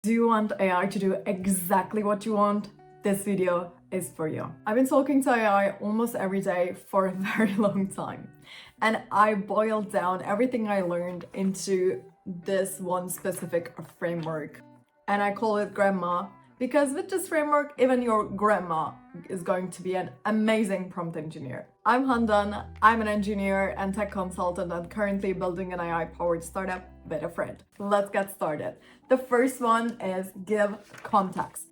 Do you want AI to do exactly what you want? This video is for you. I've been talking to AI almost every day for a very long time, and I boiled down everything I learned into this one specific framework, and I call it Grandma because with this framework, even your grandma is going to be an amazing prompt engineer. I'm Handan, I'm an engineer and tech consultant and currently building an AI-powered startup with a friend. Let's get started. The first one is give context.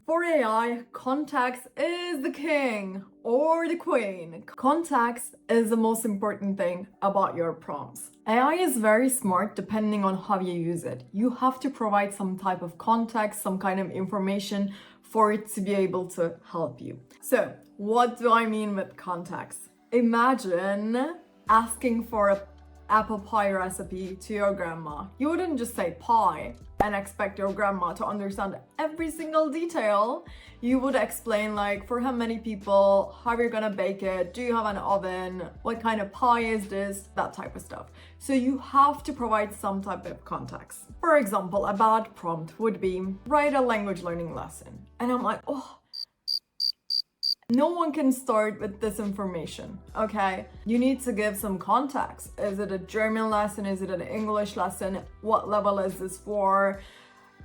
For AI, context is the king or the queen. Context is the most important thing about your prompts. AI is very smart depending on how you use it. You have to provide some type of context, some kind of information for it to be able to help you. So, what do I mean with context? Imagine asking for an apple pie recipe to your grandma. You wouldn't just say pie and expect your grandma to understand every single detail. You would explain like for how many people, how you're gonna bake it, do you have an oven, what kind of pie is this, that type of stuff. So you have to provide some type of context. For example, a bad prompt would be write a language learning lesson. And I'm like, oh, no one can start with this information, okay? You need to give some context. Is it a German lesson? Is it an English lesson? What level is this for?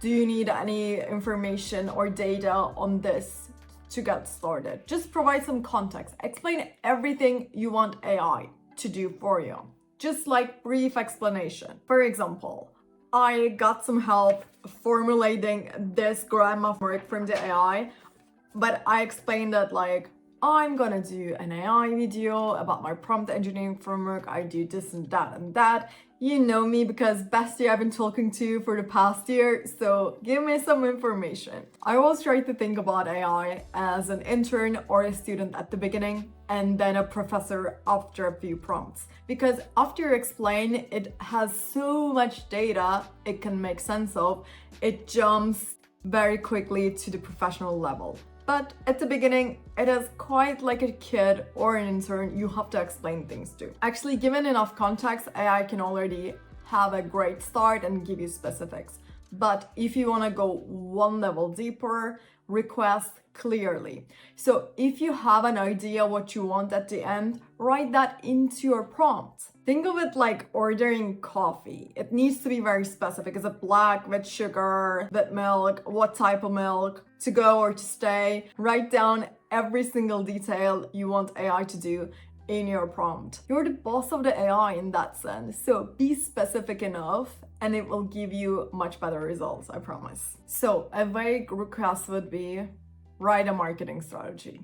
Do you need any information or data on this to get started? Just provide some context. Explain everything you want AI to do for you. Just like brief explanation. For example, I got some help formulating this grammar work from the AI. But I explained that like, I'm gonna do an AI video about my prompt engineering framework. I do this and that and that. You know me because bestie I've been talking to for the past year, so give me some information. I always try to think about AI as an intern or a student at the beginning and then a professor after a few prompts. Because after you explain, it has so much data it can make sense of, it jumps very quickly to the professional level. But at the beginning, it is quite like a kid or an intern you have to explain things to. Actually, given enough context, AI can already have a great start and give you specifics. But if you want to go one level deeper, request clearly. So if you have an idea what you want at the end, write that into your prompt. Think of it like ordering coffee. It needs to be very specific. Is it black, with sugar, with milk, what type of milk, to go or to stay? Write down every single detail you want AI to do in your prompt. You're the boss of the AI in that sense. So be specific enough and it will give you much better results, I promise. So a vague request would be write a marketing strategy.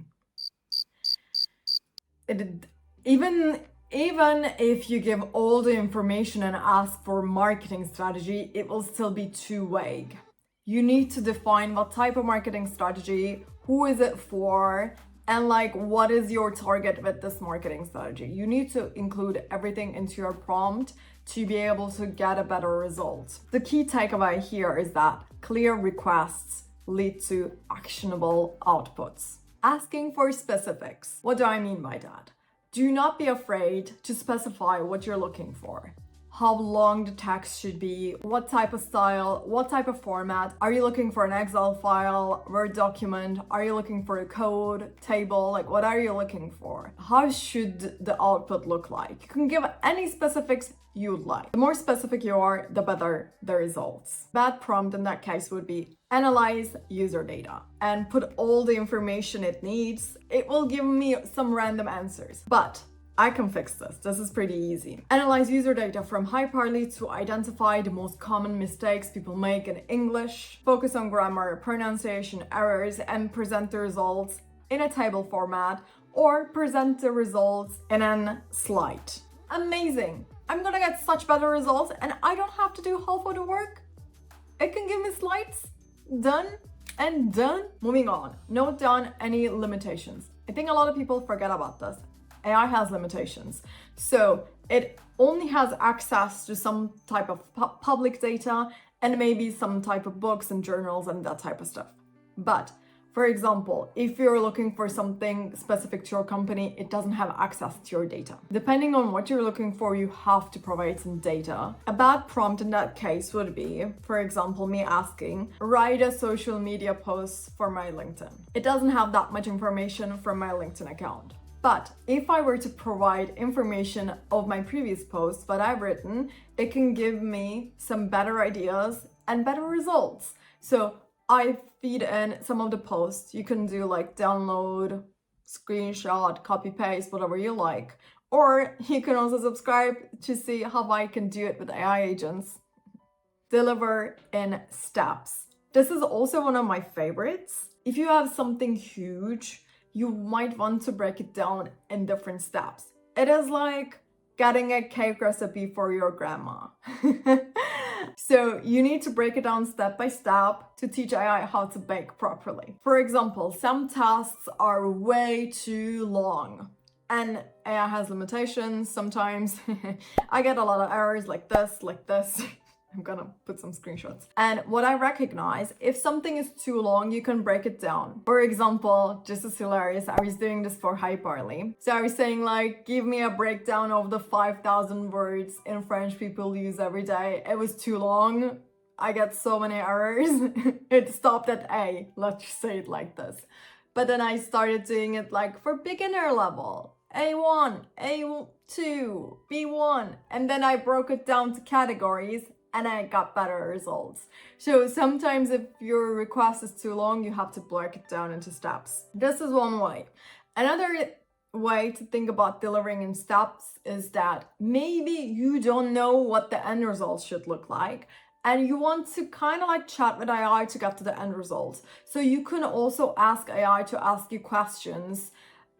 Even if you give all the information and ask for marketing strategy, it will still be too vague. You need to define what type of marketing strategy, who is it for, and like what is your target with this marketing strategy. You need to include everything into your prompt to be able to get a better result. The key takeaway here is that clear requests lead to actionable outputs. Asking for specifics. What do I mean by that? Do not be afraid to specify what you're looking for. How long the text should be, what type of style, what type of format. Are you looking for an Excel file, Word document? Are you looking for a code, table? Like what are you looking for? How should the output look like? You can give any specifics you'd like. The more specific you are, the better the results. Bad prompt in that case would be analyze user data and put all the information it needs. It will give me some random answers, but I can fix this. This is pretty easy. Analyze user data from HyperLy to identify the most common mistakes people make in English. Focus on grammar, pronunciation errors, and present the results in a table format or present the results in a slide. Amazing. I'm gonna get such better results and I don't have to do half of the work. It can give me slides. Done and done. Moving on. Note down any limitations. I think a lot of people forget about this. AI has limitations. So it only has access to some type of public data and maybe some type of books and journals and that type of stuff. But For example, if you're looking for something specific to your company, it doesn't have access to your data. Depending on what you're looking for, you have to provide some data. A bad prompt in that case would be, for example, me asking, write a social media post for my LinkedIn. It doesn't have that much information from my LinkedIn account. But if I were to provide information of my previous posts, what I've written, it can give me some better ideas and better results. So I feed in some of the posts. You can do like download, screenshot, copy paste, whatever you like. Or you can also subscribe to see how I can do it with AI agents. Deliver in steps. This is also one of my favorites. If you have something huge, you might want to break it down in different steps. It is like getting a cake recipe for your grandma. So you need to break it down step by step to teach AI how to bake properly. For example, some tasks are way too long and AI has limitations sometimes. I get a lot of errors like this. I'm gonna put some screenshots. And what I recognize, if something is too long, you can break it down. For example, just as hilarious, I was doing this for Hyperly. So I was saying like, give me a breakdown of the 5,000 words in French people use every day. It was too long. I get so many errors. It stopped at A, let's just say it like this. But then I started doing it like for beginner level. A1, A2, B1. And then I broke it down to categories and I got better results. So sometimes if your request is too long, you have to break it down into steps. This is one way. Another way to think about delivering in steps is that maybe you don't know what the end results should look like and you want to kind of like chat with AI to get to the end results. So you can also ask AI to ask you questions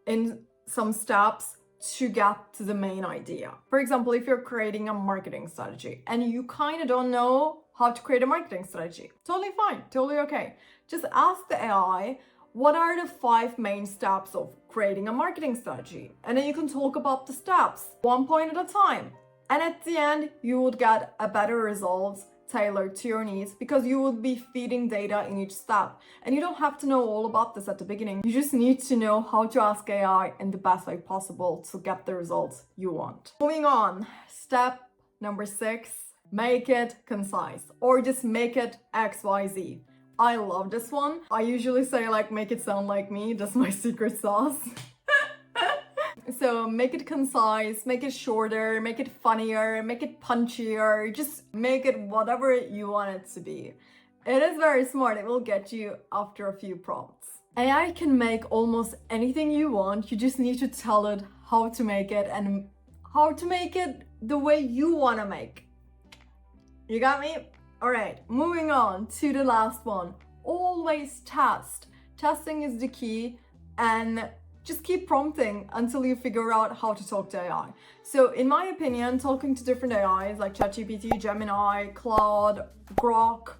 in some steps to get to the main idea. For example, if you're creating a marketing strategy and you kind of don't know how to create a marketing strategy, totally fine, totally okay. Just ask the AI, what are the 5 main steps of creating a marketing strategy? And then you can talk about the steps, one point at a time. And at the end, you would get a better result tailored to your needs because you would be feeding data in each step. And you don't have to know all about this at the beginning. You just need to know how to ask AI in the best way possible to get the results you want. Moving on, step number 6, make it concise or just make it XYZ. I love this one. I usually say like, make it sound like me. That's my secret sauce. So make it concise, make it shorter, make it funnier, make it punchier, just make it whatever you want it to be. It is very smart, it will get you after a few prompts. AI can make almost anything you want, you just need to tell it how to make it and how to make it the way you want to make. You got me? Alright, moving on to the last one. Always test. Testing is the key and just keep prompting until you figure out how to talk to AI. So in my opinion, talking to different AIs like ChatGPT, Gemini, Claude, Grok,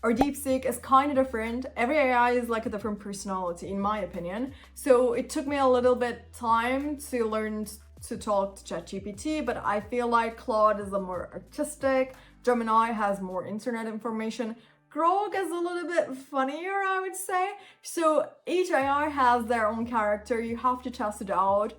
or DeepSeek is kind of different. Every AI is like a different personality in my opinion. So it took me a little bit time to learn to talk to ChatGPT, but I feel like Claude is a more artistic, Gemini has more internet information, Grok is a little bit funnier, I would say. So each AI has their own character. You have to test it out.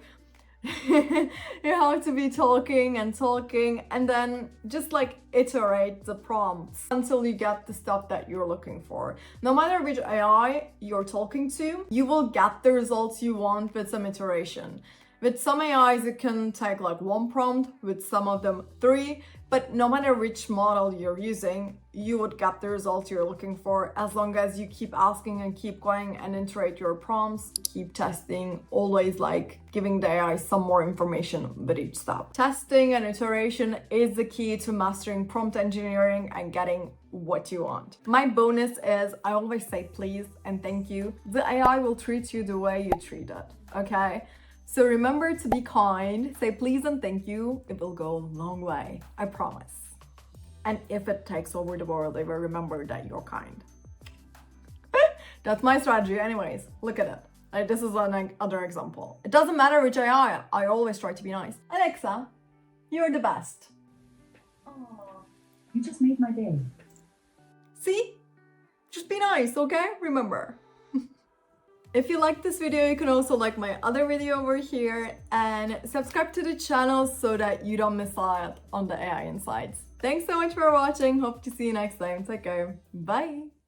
You have to be talking and then just like iterate the prompts until you get the stuff that you're looking for. No matter which AI you're talking to, you will get the results you want with some iteration. With some AIs, it can take like 1 prompt, with some of them 3, but no matter which model you're using, you would get the results you're looking for as long as you keep asking and keep going and iterate your prompts, keep testing, always like giving the AI some more information with each step. Testing and iteration is the key to mastering prompt engineering and getting what you want. My bonus is I always say please and thank you. The AI will treat you the way you treat it, okay? So remember to be kind, say please and thank you. It will go a long way, I promise. And if it takes over the world, they will remember that you're kind. That's my strategy anyways, look at it. Like, this is another example. It doesn't matter which AI, I always try to be nice. Alexa, you're the best. Oh, you just made my day. See? Just be nice, okay? Remember. If you like this video, you can also like my other video over here and subscribe to the channel so that you don't miss out on the AI insights. Thanks so much for watching. Hope to see you next time. Take care. Bye.